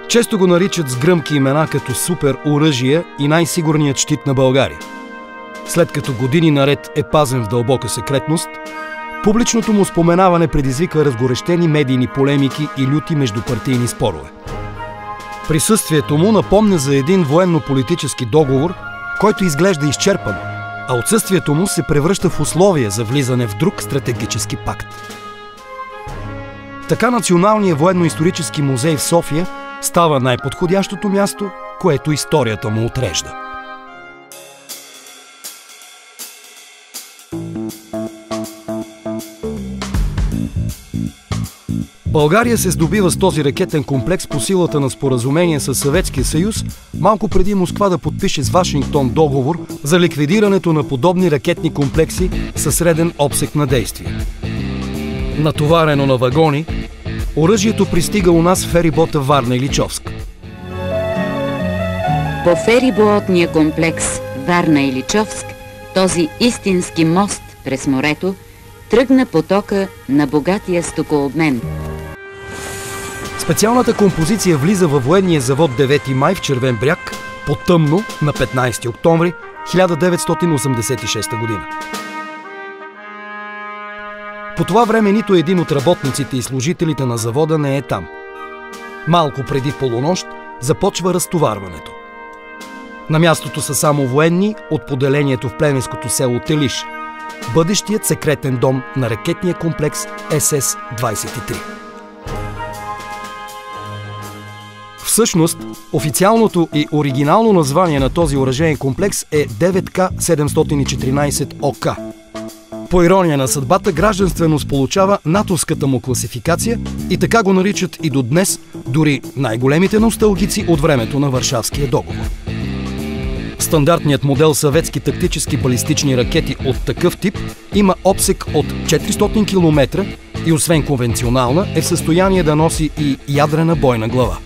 Често го наричат с гръмки имена като супер оръжие и най-сигурният щит на България. След като години наред е пазен в дълбока секретност, публичното му споменаване предизвика разгорещени медийни полемики и люти междупартийни спорове. Присъствието му напомня за един военно-политически договор, който изглежда изчерпан, а отсъствието му се превръща в условие за влизане в друг стратегически пакт. Така Националният военно-исторически музей в София става най-подходящото място, което историята му отрежда. България се здобива с този ракетен комплекс по силата на споразумение с Съветския съюз, малко преди Москва да подпише с Вашингтон договор за ликвидирането на подобни ракетни комплекси със среден обсег на действие. Натоварено на вагони, оръжието пристига у нас в ферибота Варна-Иличовск. По фериботния комплекс Варна-Иличовск, този истински мост през морето, тръгна потока на богатия стокообмен. Специалната композиция влиза във военния завод 9 май в Червен бряг по-тъмно на 15 октомври 1986 година. По това време нито един от работниците и служителите на завода не е там. Малко преди полунощ започва разтоварването. На мястото са само военни от поделението в плевенското село Телиш, бъдещият секретен дом на ракетния комплекс СС-23. Всъщност, официалното и оригинално название на този оръжеен комплекс е 9К714 ОК. По ирония на съдбата, гражданственост получава натовската му класификация и така го наричат и до днес дори най-големите носталгици от времето на Варшавския договор. Стандартният модел съветски тактически балистични ракети от такъв тип има обсег от 400 км и освен конвенционална е в състояние да носи и ядрена бойна глава.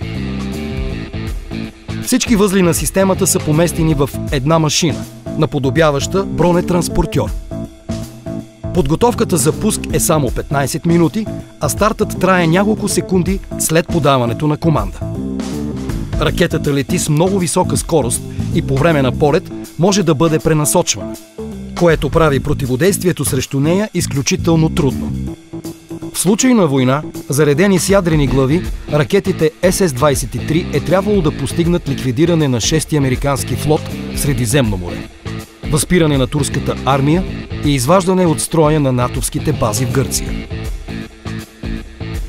Всички възли на системата са поместени в една машина, наподобяваща бронетранспортьор. Подготовката за пуск е само 15 минути, а стартът трае няколко секунди след подаването на команда. Ракетата лети с много висока скорост и по време на полет може да бъде пренасочвана, което прави противодействието срещу нея изключително трудно. В случай на война, заредени с ядрени глави, ракетите СС-23 е трябвало да постигнат ликвидиране на 6-ти американски флот в Средиземно море, възпиране на турската армия и изваждане от строя на натовските бази в Гърция.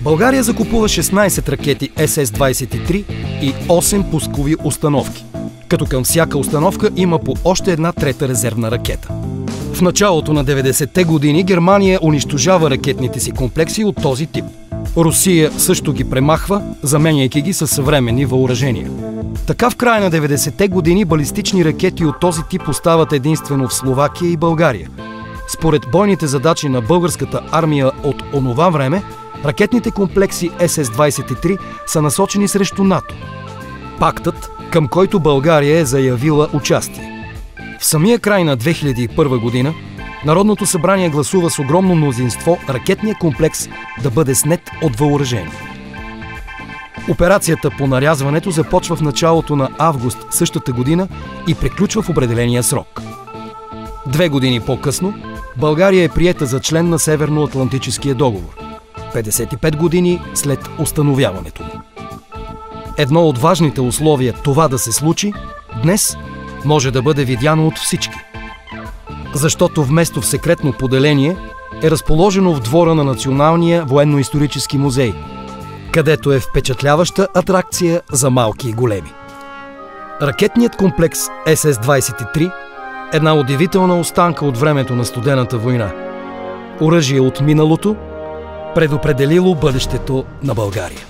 България закупува 16 ракети СС-23 и 8 пускови установки, като към всяка установка има по още една трета резервна ракета. В началото на 90-те години Германия унищожава ракетните си комплекси от този тип. Русия също ги премахва, заменяйки ги със съвременни въоръжения. Така в края на 90-те години балистични ракети от този тип остават единствено в Словакия и България. Според бойните задачи на българската армия от онова време, ракетните комплекси СС-23 са насочени срещу НАТО. Пактът, към който България е заявила участие. В самия край на 2001 година Народното събрание гласува с огромно мнозинство ракетния комплекс да бъде снет от въоръжение. Операцията по нарязването започва в началото на август същата година и приключва в определения срок. 2 години по-късно България е приета за член на Северноатлантическия договор, 55 години след установяването му. Едно от важните условия това да се случи днес може да бъде видяно от всички. Защото вместо в секретно поделение е разположено в двора на Националния военно-исторически музей, където е впечатляваща атракция за малки и големи. Ракетният комплекс СС-23 – една удивителна останка от времето на студената война. Оръжие от миналото, предопределило бъдещето на България.